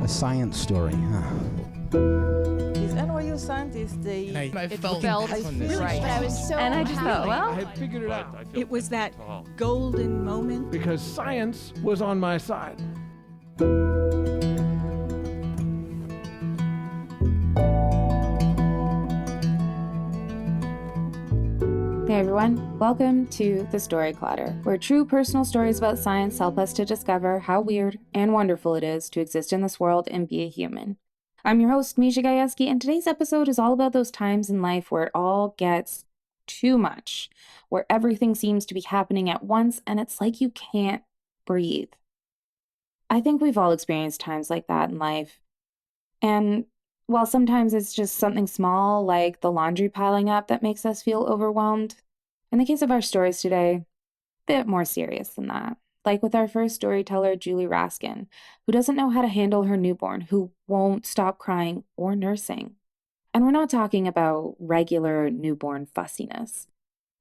A science story, huh? These NYU scientists, I felt I feel right. but I was And I just thought, well, I had figured it out It was that golden moment. because science was on my side. Hey everyone, welcome to The Story Clatter, where true personal stories about science help us to discover how weird and wonderful it is to exist in this world and be a human. I'm your host, Misha Gajewski, and today's episode is all about those times in life where it all gets too much, where everything seems to be happening at once and it's like you can't breathe. I think we've all experienced times like that in life. And while sometimes it's just something small like the laundry piling up that makes us feel overwhelmed, in the case of our stories today, a bit more serious than that. Like with our first storyteller, Julie Raskin, who doesn't know how to handle her newborn, who won't stop crying or nursing. And we're not talking about regular newborn fussiness.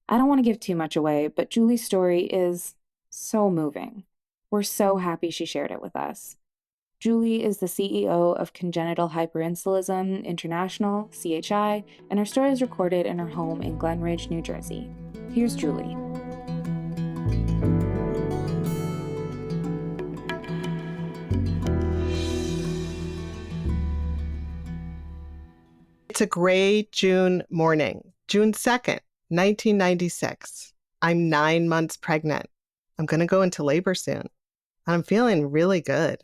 I don't want to give too much away, but Julie's story is so moving. We're so happy she shared it with us. Julie is the CEO of Congenital Hyperinsulinism International, CHI, and her story is recorded in her home in Glen Ridge, New Jersey. Here's Julie. It's a gray June morning, June 2nd, 1996. I'm 9 months pregnant. I'm going to go into labor soon. And I'm feeling really good.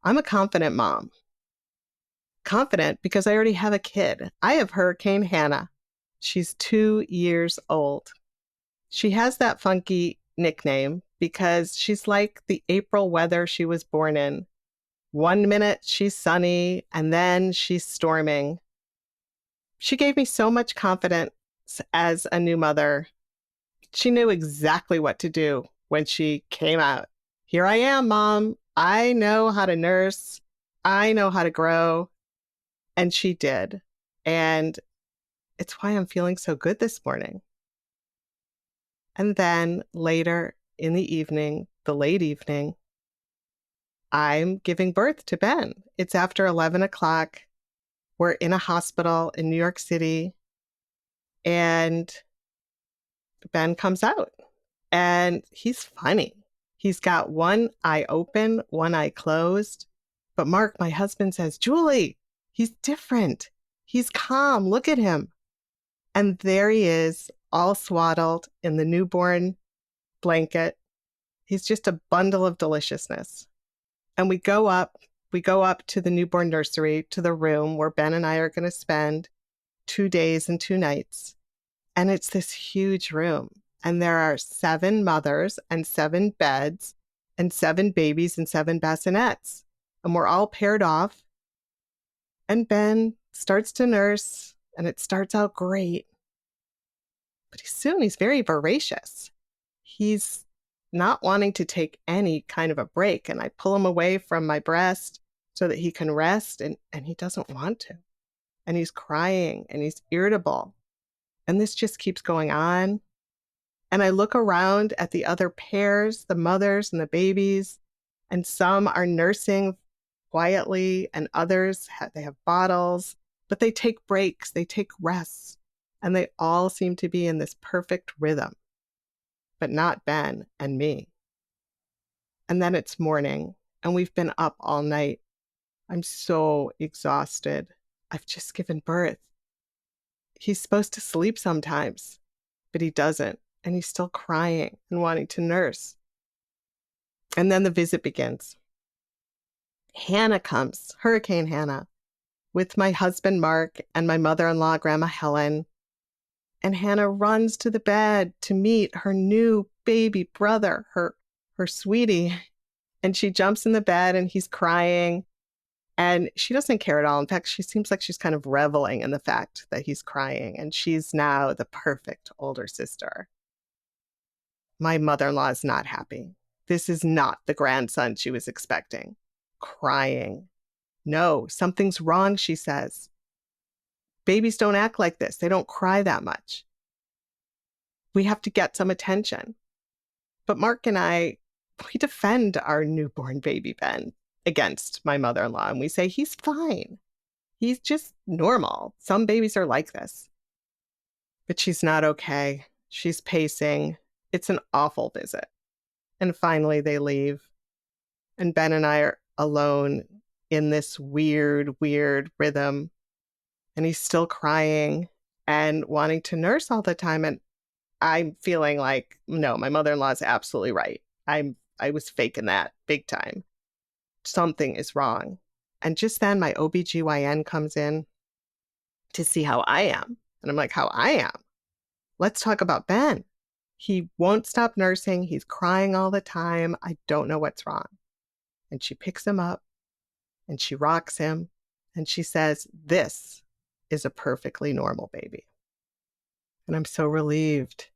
I'm a confident mom. Confident because I already have a kid. I have Hurricane Hannah. She's 2 years old. She has that funky nickname because she's like the April weather she was born in. 1 minute she's sunny and then she's storming. She gave me so much confidence as a new mother. She knew exactly what to do when she came out. Here I am, Mom. I know how to nurse. I know how to grow. And she did. And it's why I'm feeling so good this morning. And then later in the evening, the late evening, I'm giving birth to Ben. It's after 11 o'clock. We're in a hospital in New York City. And Ben comes out. And he's funny. He's got one eye open, one eye closed. But Mark, my husband, says, Julie, he's different. He's calm. Look at him. And there he is, all swaddled in the newborn blanket. He's just a bundle of deliciousness. And we go up to the newborn nursery, to the room where Ben and I are going to spend 2 days and 2 nights. And it's this huge room. And there are 7 mothers and 7 beds and 7 babies and 7 bassinets. And we're all paired off. And Ben starts to nurse, and it starts out great. But he's very voracious. He's not wanting to take any kind of a break. And I pull him away from my breast so that he can rest, and he doesn't want to. And he's crying, and he's irritable. And this just keeps going on. And I look around at the other pairs, the mothers and the babies, and some are nursing quietly, and others, they have bottles, but they take breaks, they take rests, and they all seem to be in this perfect rhythm, but not Ben and me. And then it's morning, and we've been up all night. I'm so exhausted. I've just given birth. He's supposed to sleep sometimes, but he doesn't. And he's still crying and wanting to nurse. And then the visit begins. Hannah comes, Hurricane Hannah, with my husband, Mark, and my mother-in-law, Grandma Helen. And Hannah runs to the bed to meet her new baby brother, her sweetie. And she jumps in the bed and he's crying. And she doesn't care at all. In fact, she seems like she's kind of reveling in the fact that he's crying. And she's now the perfect older sister. My mother-in-law is not happy. This is not the grandson she was expecting. Crying. No, something's wrong, she says. Babies don't act like this. They don't cry that much. We have to get some attention. But Mark and I, we defend our newborn baby Ben. against my mother-in-law and we say, he's fine. He's just normal. Some babies are like this. But she's not okay. She's pacing. It's an awful visit. And finally they leave. And Ben and I are alone in this weird rhythm. And he's still crying and wanting to nurse all the time. And I'm feeling like, no, my mother-in-law is absolutely right. I was faking that big time. Something is wrong. And just then my OBGYN comes in to see how I am. And I'm like, how I am? Let's talk about Ben. He won't stop nursing. He's crying all the time. I don't know what's wrong. And she picks him up and she rocks him and she says, this is a perfectly normal baby. And I'm so relieved.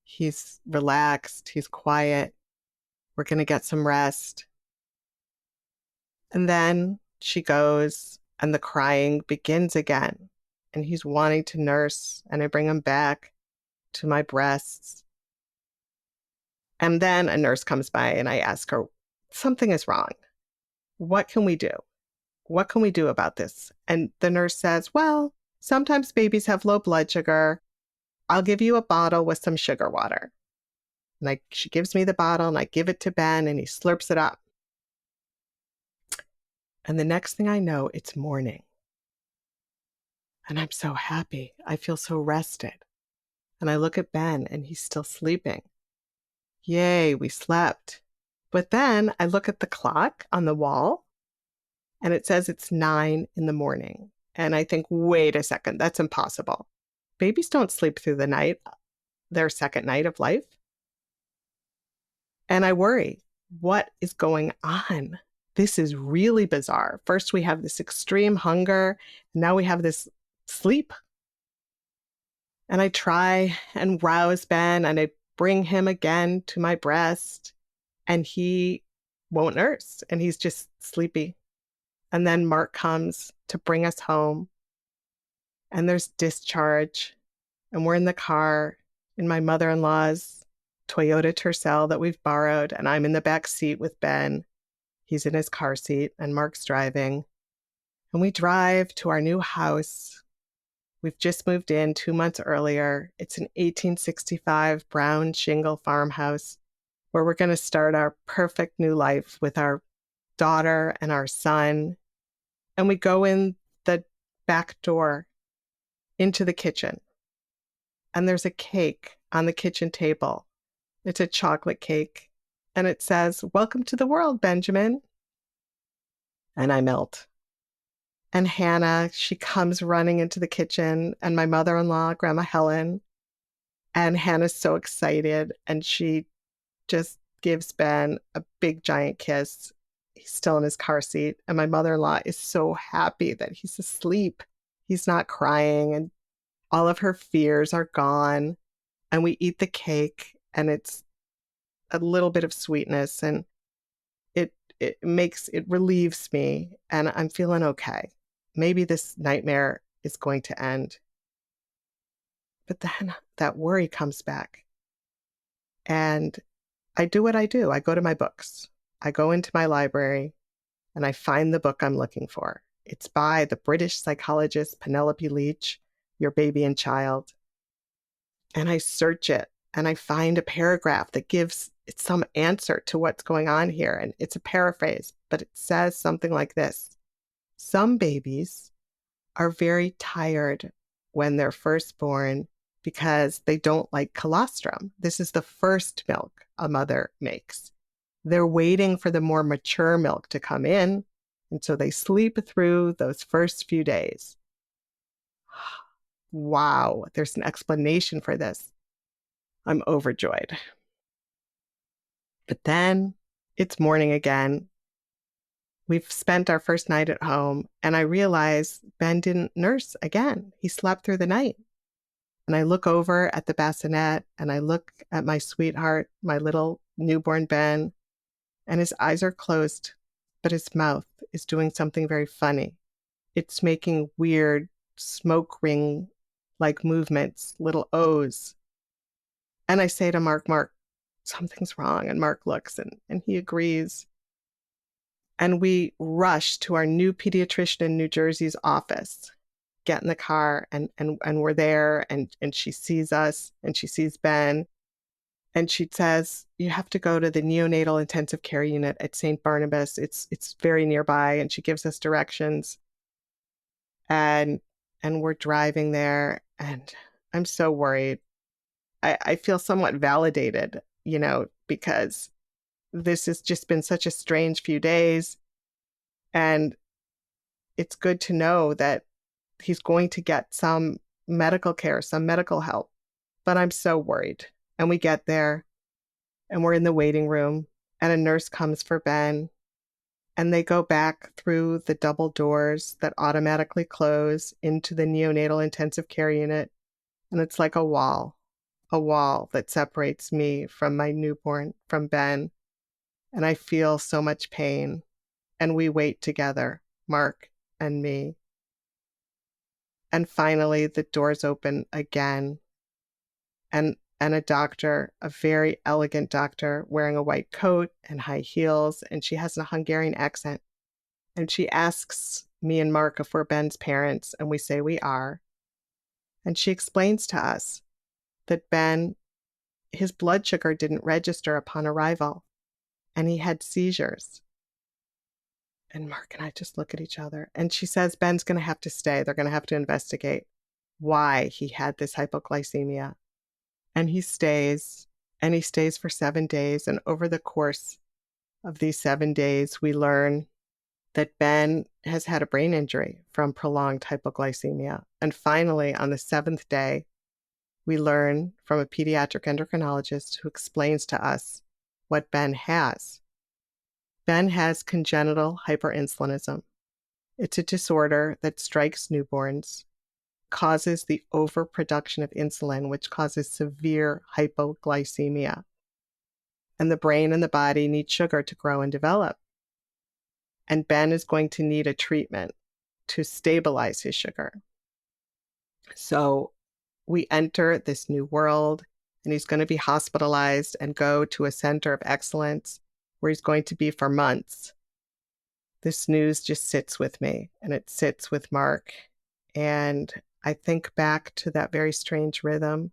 He's relaxed. He's quiet. We're going to get some rest. And then she goes and the crying begins again. And he's wanting to nurse and I bring him back to my breasts. And then a nurse comes by and I ask her, something is wrong. What can we do? What can we do about this? And the nurse says, well, sometimes babies have low blood sugar. I'll give you a bottle with some sugar water. And she gives me the bottle and I give it to Ben and he slurps it up. And the next thing I know, it's morning. And I'm so happy. I feel so rested. And I look at Ben and he's still sleeping. Yay, we slept. But then I look at the clock on the wall and it says it's 9 a.m. And I think, wait a second, that's impossible. Babies don't sleep through the night, their second night of life. And I worry, what is going on? This is really bizarre. First, we have this extreme hunger. And now we have this sleep. And I try and rouse Ben and I bring him again to my breast and he won't nurse and he's just sleepy. And then Mark comes to bring us home and there's discharge and we're in the car in my mother-in-law's Toyota Tercel that we've borrowed and I'm in the back seat with Ben. He's in his car seat and Mark's driving. And we drive to our new house. We've just moved in 2 months earlier. It's an 1865 brown shingle farmhouse where we're going to start our perfect new life with our daughter and our son. And we go in the back door into the kitchen. And there's a cake on the kitchen table. It's a chocolate cake. And it says, "Welcome to the world, Benjamin." And I melt. And Hannah, she comes running into the kitchen and my mother-in-law, Grandma Helen, and Hannah's so excited and she just gives Ben a big giant kiss. He's still in his car seat and my mother-in-law is so happy that he's asleep. He's not crying and all of her fears are gone. And we eat the cake and it's a little bit of sweetness and it relieves me and I'm feeling okay. Maybe this nightmare is going to end. But then that worry comes back. And I do what I do. I go to my books. I go into my library and I find the book I'm looking for. It's by the British psychologist Penelope Leach, Your Baby and Child. And I search it and I find a paragraph that gives it some answer to what's going on here. And it's a paraphrase, but it says something like this. Some babies are very tired when they're first born because they don't like colostrum. This is the first milk a mother makes. They're waiting for the more mature milk to come in, and so they sleep through those first few days. Wow, there's an explanation for this. I'm overjoyed. But then it's morning again. We've spent our first night at home, and I realize Ben didn't nurse again. He slept through the night. And I look over at the bassinet, and I look at my sweetheart, my little newborn Ben, and his eyes are closed, but his mouth is doing something very funny. It's making weird smoke ring-like movements, little O's. And I say to Mark, something's wrong. And Mark looks and he agrees. And we rush to our new pediatrician in New Jersey's office, get in the car, and we're there, and she sees us, and she sees Ben, and she says, you have to go to the neonatal intensive care unit at St. Barnabas. It's very nearby, and she gives us directions. And we're driving there, and I'm so worried. I feel somewhat validated, because this has just been such a strange few days. And it's good to know that he's going to get some medical care, some medical help. But I'm so worried. And we get there, and we're in the waiting room, and a nurse comes for Ben. And they go back through the double doors that automatically close into the neonatal intensive care unit. And it's like a wall that separates me from my newborn, from Ben. And I feel so much pain. And we wait together, Mark and me. And finally, the doors open again. And a doctor, a very elegant doctor, wearing a white coat and high heels, and she has a Hungarian accent. And she asks me and Mark if we're Ben's parents, and we say we are. And she explains to us that Ben, his blood sugar didn't register upon arrival, and he had seizures. And Mark and I just look at each other, and she says Ben's going to have to stay. They're going to have to investigate why he had this hypoglycemia. And he stays for 7 days. And over the course of these 7 days, we learn that Ben has had a brain injury from prolonged hypoglycemia. And finally, on the 7th day, we learn from a pediatric endocrinologist who explains to us what Ben has. Ben has congenital hyperinsulinism. It's a disorder that strikes newborns, causes the overproduction of insulin, which causes severe hypoglycemia. And the brain and the body need sugar to grow and develop. And Ben is going to need a treatment to stabilize his sugar. So we enter this new world, and he's going to be hospitalized and go to a center of excellence where he's going to be for months. This news just sits with me, and it sits with Mark. And I think back to that very strange rhythm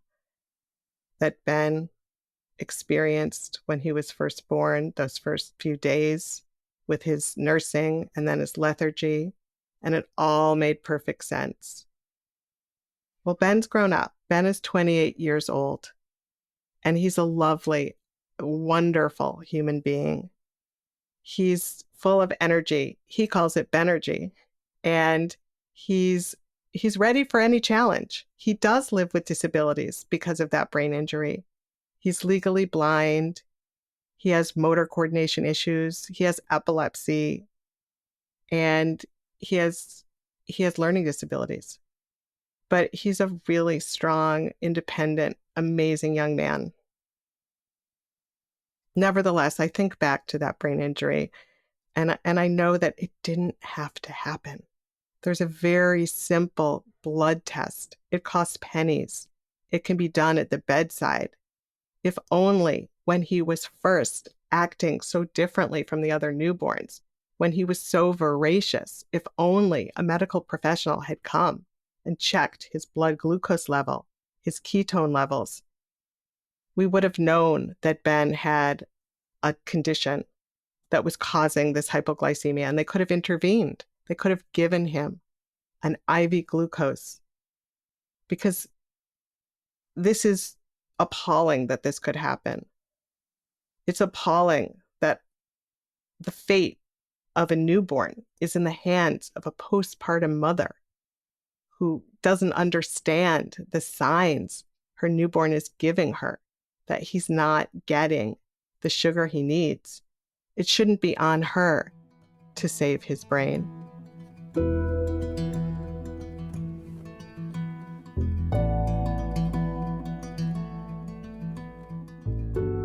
that Ben experienced when he was first born, those first few days with his nursing and then his lethargy, and it all made perfect sense. Well, Ben's grown up. Ben is 28 years old, and he's a lovely, wonderful human being. He's full of energy. He calls it Benergy, and he's ready for any challenge. He does live with disabilities because of that brain injury. He's legally blind. He has motor coordination issues. He has epilepsy, and he has learning disabilities. But he's a really strong, independent, amazing young man. Nevertheless, I think back to that brain injury, and I know that it didn't have to happen. There's a very simple blood test. It costs pennies. It can be done at the bedside. If only when he was first acting so differently from the other newborns, when he was so voracious, if only a medical professional had come and checked his blood glucose level, his ketone levels, we would have known that Ben had a condition that was causing this hypoglycemia, and they could have intervened. They could have given him an IV glucose, because this is appalling that this could happen. It's appalling that the fate of a newborn is in the hands of a postpartum mother who doesn't understand the signs her newborn is giving her, that he's not getting the sugar he needs. It shouldn't be on her to save his brain.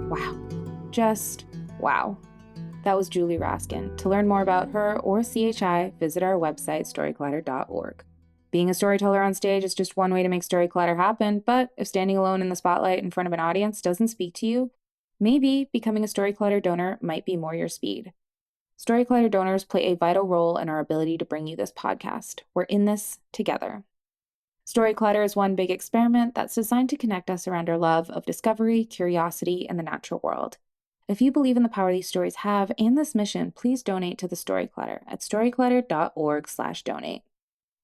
Wow. Just wow. That was Julie Raskin. To learn more about her or CHI, visit our website, storyclatter.org. Being a storyteller on stage is just one way to make story clutter happen, but if standing alone in the spotlight in front of an audience doesn't speak to you, maybe becoming a Storyclutter donor might be more your speed. Storyclutter donors play a vital role in our ability to bring you this podcast. We're in this together. Storyclutter is one big experiment that's designed to connect us around our love of discovery, curiosity, and the natural world. If you believe in the power these stories have and this mission, please donate to the Storyclutter at storyclutter.org/donate.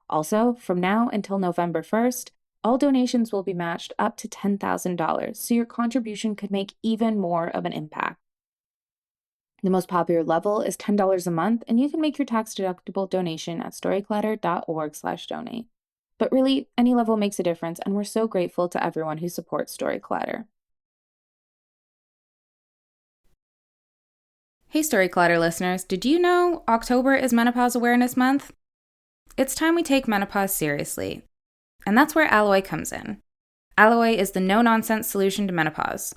Also, from now until November 1st, all donations will be matched up to $10,000, so your contribution could make even more of an impact. The most popular level is $10 a month, and you can make your tax-deductible donation at storyclutter.org/donate. But really, any level makes a difference, and we're so grateful to everyone who supports Storyclutter. Hey Storyclutter listeners, did you know October is Menopause Awareness Month? It's time we take menopause seriously. And that's where Alloy comes in. Alloy is the no-nonsense solution to menopause,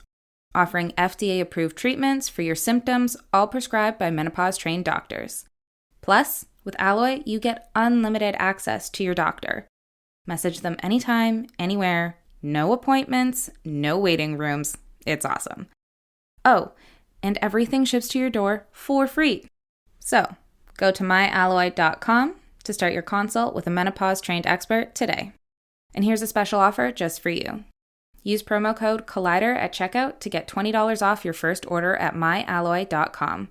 offering FDA-approved treatments for your symptoms, all prescribed by menopause-trained doctors. Plus, with Alloy, you get unlimited access to your doctor. Message them anytime, anywhere, no appointments, no waiting rooms. It's awesome. Oh, and everything ships to your door for free. So, go to myalloy.com to start your consult with a menopause-trained expert today. And here's a special offer just for you. Use promo code COLLIDER at checkout to get $20 off your first order at myalloy.com.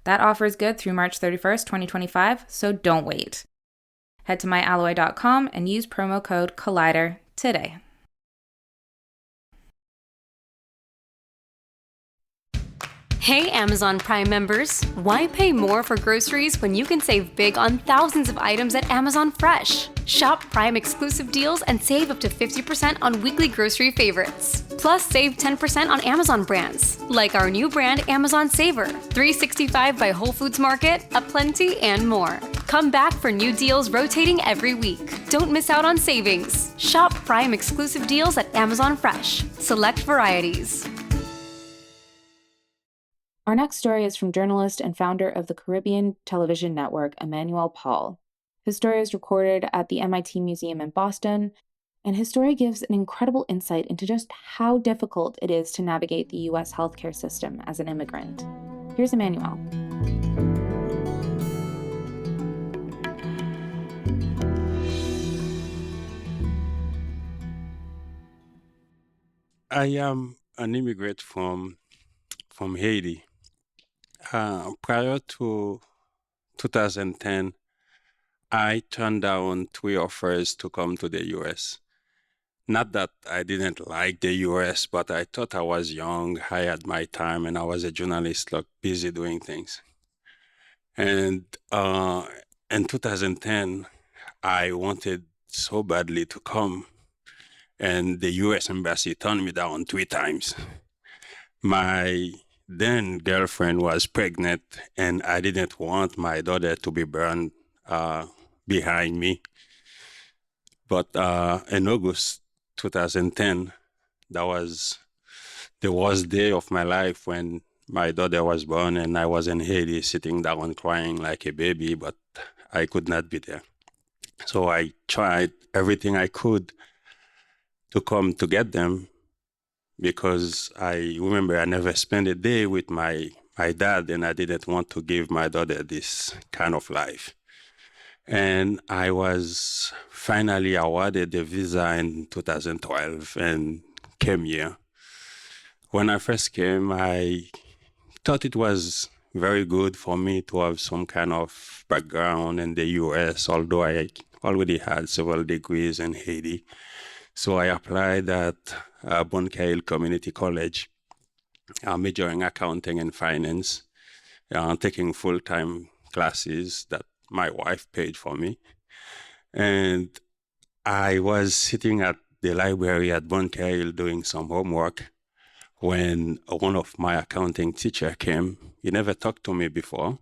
That offer is good through March 31st, 2025, so don't wait. Head to myalloy.com and use promo code COLLIDER today. Hey Amazon Prime members, why pay more for groceries when you can save big on thousands of items at Amazon Fresh? Shop Prime exclusive deals and save up to 50% on weekly grocery favorites. Plus, save 10% on Amazon brands, like our new brand Amazon Savor, 365 by Whole Foods Market, Aplenty, and more. Come back for new deals rotating every week. Don't miss out on savings. Shop Prime exclusive deals at Amazon Fresh. Select varieties. Our next story is from journalist and founder of the Caribbean television network, Emmanuel Paul. His story is recorded at the MIT Museum in Boston, and his story gives an incredible insight into just how difficult it is to navigate the U.S. healthcare system as an immigrant. Here's Emmanuel. I am an immigrant from Haiti. Prior to 2010, I turned down 3 offers to come to the U.S. Not that I didn't like the U.S., but I thought I was young, I had my time, and I was a journalist, like, busy doing things. And in 2010, I wanted so badly to come, and the U.S. Embassy turned me down 3 times. My then girlfriend was pregnant, and I didn't want my daughter to be burned behind me. But in August 2010, that was the worst day of my life when my daughter was born, and I was in Haiti sitting down crying like a baby, but I could not be there. So I tried everything I could to come to get them, because I remember I never spent a day with my dad, and I didn't want to give my daughter this kind of life. And I was finally awarded the visa in 2012 and came here. When I first came, I thought it was very good for me to have some kind of background in the US, although I already had several degrees in Haiti. So I applied at Boncail Community College, majoring accounting and finance, taking full-time classes that my wife paid for me. And I was sitting at the library at Boncail doing some homework when one of my accounting teacher came. He never talked to me before,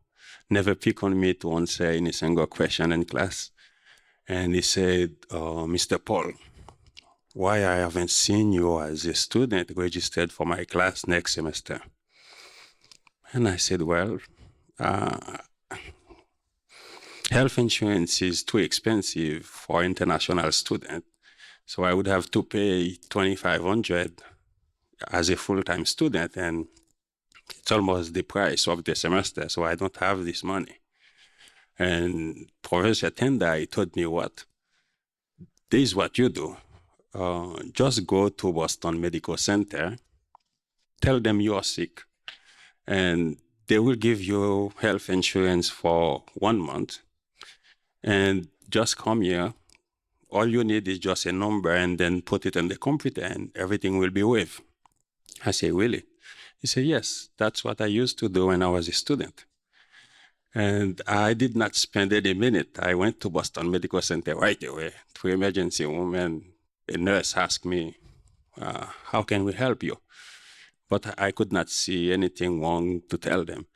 never picked on me to answer any single question in class. And he said, Mr. Paul, why I haven't seen you as a student registered for my class next semester? And I said, well, health insurance is too expensive for international students, so I would have to pay $2,500 as a full-time student, and it's almost the price of the semester, so I don't have this money. And Professor Tendai told me, what? This is what you do. Just go to Boston Medical Center, tell them you are sick, and they will give you health insurance for 1 month, and just come here. All you need is just a number, and then put it in the computer, and everything will be waived. I say, really? He said, yes, that's what I used to do when I was a student. And I did not spend any minute. I went to Boston Medical Center right away to emergency room, and a nurse asked me, how can we help you? But I could not see anything wrong to tell them.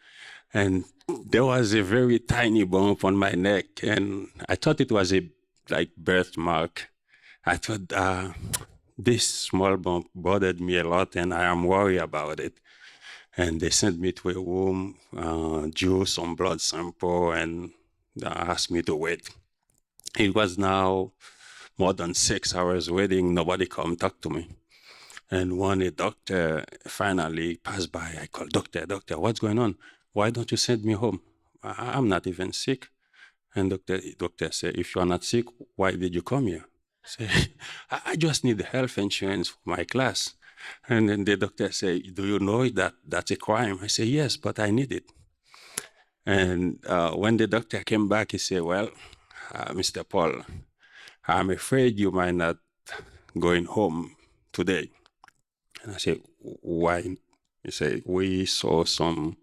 And there was a very tiny bump on my neck, and I thought it was a birthmark. I thought this small bump bothered me a lot, and I am worried about it. And they sent me to a room, drew some blood sample, and asked me to wait. It was now more than 6 hours waiting. Nobody come talk to me. And when a doctor finally passed by, I called, doctor, what's going on? Why don't you send me home? I'm not even sick. And doctor said, if you are not sick, why did you come here? I say, I just need health insurance for my class. And then the doctor said, do you know that that's a crime? I say, yes, but I need it. And when the doctor came back, he said, well, Mr. Paul, I'm afraid you might not going home today. And I said, why? He said, we saw some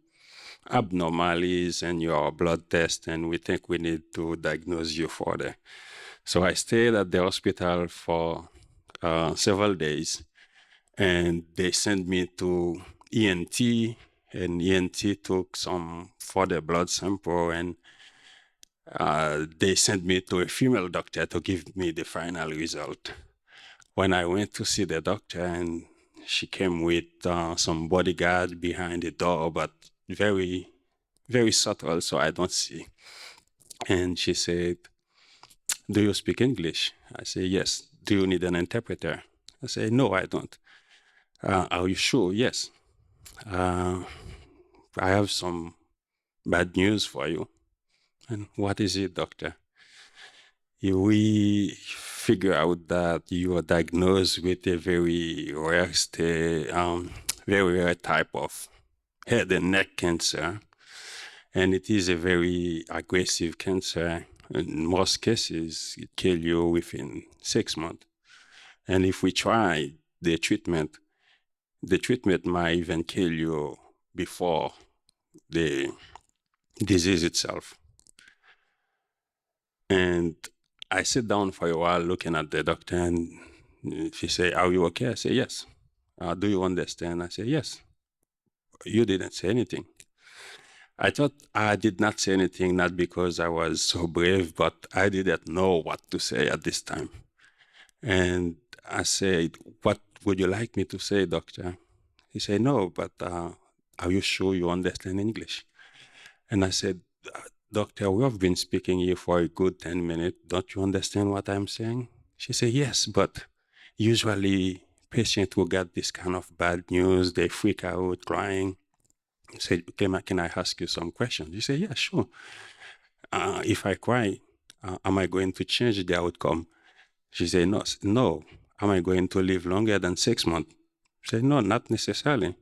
abnormalities in your blood test, and we think we need to diagnose you further. So I stayed at the hospital for several days, and they sent me to ENT, and ENT took some further blood sample, and they sent me to a female doctor to give me the final result. When I went to see the doctor, and she came with some bodyguard behind the door, but very, very subtle, so I don't see. And she said, do you speak English? I say, yes. Do you need an interpreter? I say, no, I don't. Are you sure? Yes. I have some bad news for you. And what is it, doctor? We figure out that you are diagnosed with a very rare type of head and neck cancer. And it is a very aggressive cancer. In most cases, it kills you within 6 months. And if we try the treatment might even kill you before the disease itself. And I sit down for a while looking at the doctor, and she say, are you okay? I say, yes. Do you understand? I say, yes. You didn't say anything. I thought I did not say anything, not because I was so brave, but I didn't know what to say at this time. And I said, what would you like me to say, doctor? He said, no, but are you sure you understand English? And I said, doctor, we have been speaking here for a good 10 minutes. Don't you understand what I'm saying? She said, yes, but usually patients who get this kind of bad news, they freak out, crying. I said, can I ask you some questions? He said, yeah, sure. If I cry, am I going to change the outcome? She said, no. Am I going to live longer than 6 months? She said, no, not necessarily.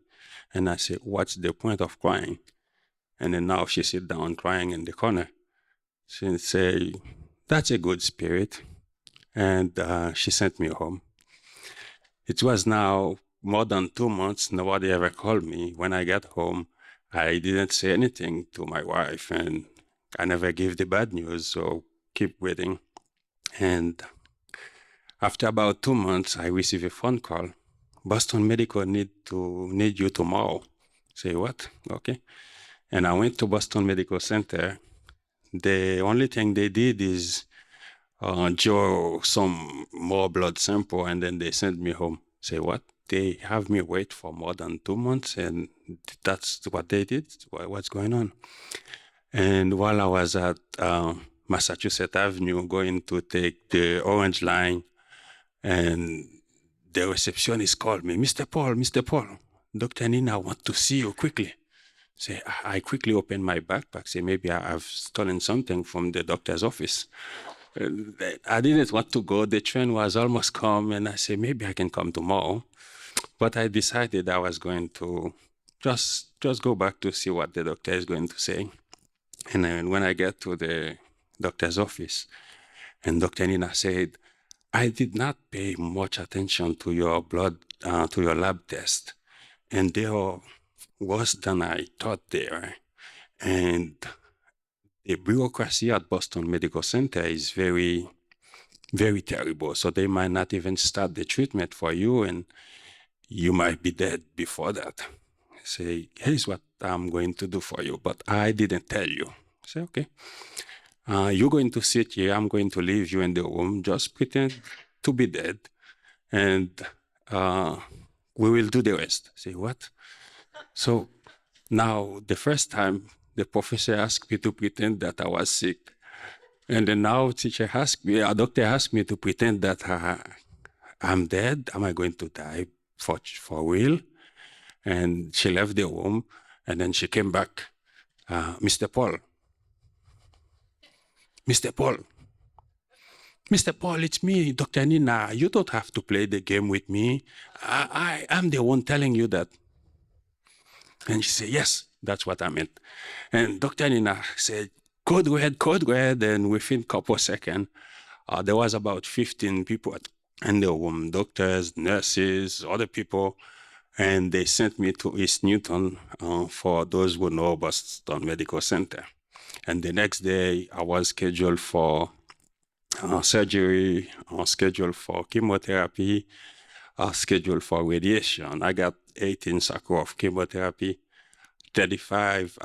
And I said, what's the point of crying? And then now she sit down crying in the corner. She say, that's a good spirit. And she sent me home. It was now more than 2 months. Nobody ever called me. When I got home, I didn't say anything to my wife, and I never gave the bad news, so keep waiting. And after about 2 months, I received a phone call. Boston Medical need you tomorrow. Say, what? Okay. And I went to Boston Medical Center. The only thing they did is draw some more blood sample, and then they sent me home. Say, what? They have me wait for more than 2 months, and that's what they did? What's going on? And while I was at Massachusetts Avenue going to take the Orange Line, and the receptionist called me, Mr. Paul, Dr. Nina wants to see you quickly. Say, I quickly opened my backpack, say, maybe I've stolen something from the doctor's office. I didn't want to go. The train was almost come, and I said, maybe I can come tomorrow. But I decided I was going to just go back to see what the doctor is going to say. And then when I get to the doctor's office, and Dr. Nina said, I did not pay much attention to your blood, to your lab test. And they are worse than I thought they were. And the bureaucracy at Boston Medical Center is very, very terrible. So they might not even start the treatment for you, and you might be dead before that. Say, here's what I'm going to do for you, but I didn't tell you. Say, okay. You're going to sit here. I'm going to leave you in the room. Just pretend to be dead, and we will do the rest. Say, what? So now, the first time, the professor asked me to pretend that I was sick. And then now a doctor asked me to pretend that I'm dead. Am I going to die for real? And she left the room, and then she came back. Mr. Paul, it's me, Dr. Nina. You don't have to play the game with me. I'm the one telling you that. And she said, yes, that's what I meant. And Dr. Nina said, code red. And within a couple of seconds, there was about 15 people in the room, doctors, nurses, other people. And they sent me to East Newton for those who know Boston Medical Center. And the next day, I was scheduled for surgery, scheduled for chemotherapy, scheduled for radiation. I got 18 cycles of chemotherapy, 35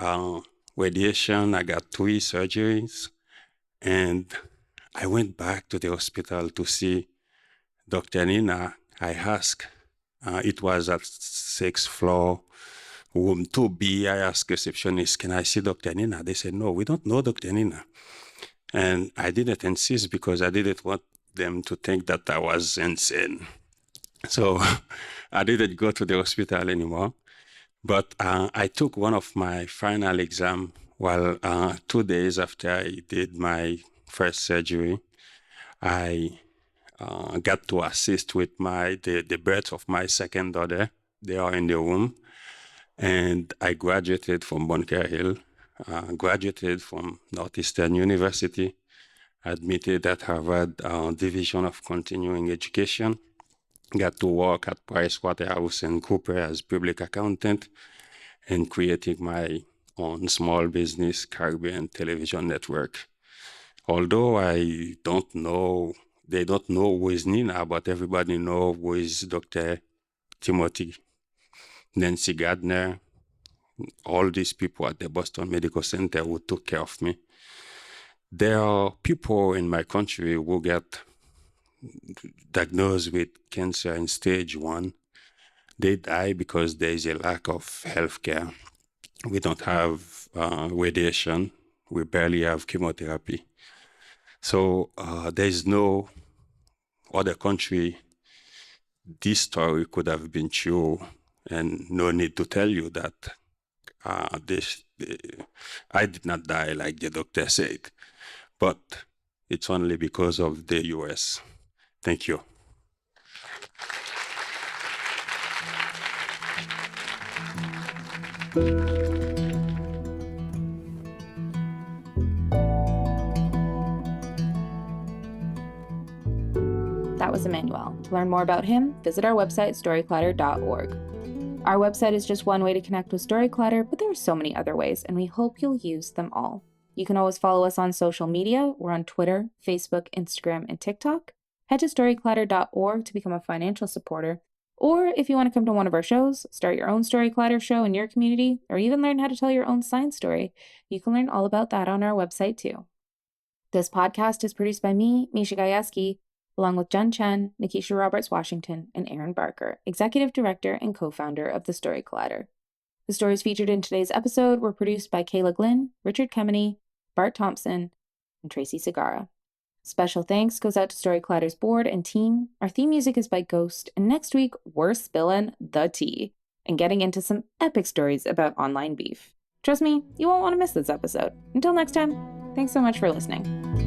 radiation. I got 3 surgeries. And I went back to the hospital to see Dr. Nina. I asked, it was at 6th floor, room 2B. I asked receptionist, can I see Dr. Nina? They said, no, we don't know Dr. Nina. And I didn't insist because I didn't want them to think that I was insane. So I didn't go to the hospital anymore. But I took one of my final exams 2 days after I did my first surgery. I got to assist with the birth of my second daughter. They are in the room. And I graduated from Bunker Hill, graduated from Northeastern University, admitted at Harvard Division of Continuing Education, got to work at PricewaterhouseCoopers as public accountant, and creating my own small business, Caribbean Television Network. Although they don't know who is Nina, but everybody knows who is Dr. Timothy, Nancy Gardner, all these people at the Boston Medical Center who took care of me. There are people in my country who get diagnosed with cancer in stage 1. They die because there is a lack of health care. We don't have radiation. We barely have chemotherapy. So there is no other country this story could have been true, and no need to tell you that I did not die like the doctor said, but it's only because of the US. Thank you. That was Emmanuel. To learn more about him, visit our website, storyclatter.org. Our website is just one way to connect with Storyclatter, but there are so many other ways, and we hope you'll use them all. You can always follow us on social media. We're on Twitter, Facebook, Instagram, and TikTok. Head to storyclatter.org to become a financial supporter. Or if you want to come to one of our shows, start your own Storyclatter show in your community, or even learn how to tell your own science story, you can learn all about that on our website too. This podcast is produced by me, Misha Gajewski, along with Jen Chen, Nikisha Roberts-Washington, and Aaron Barker, Executive Director and co-founder of The Storyclatter. The stories featured in today's episode were produced by Kayla Glynn, Richard Kemeny, Bart Thompson, and Tracy Segarra. Special thanks goes out to Storyclatter's board and team. Our theme music is by Ghost, and next week we're spilling the tea and getting into some epic stories about online beef. Trust me, you won't want to miss this episode. Until next time, thanks so much for listening.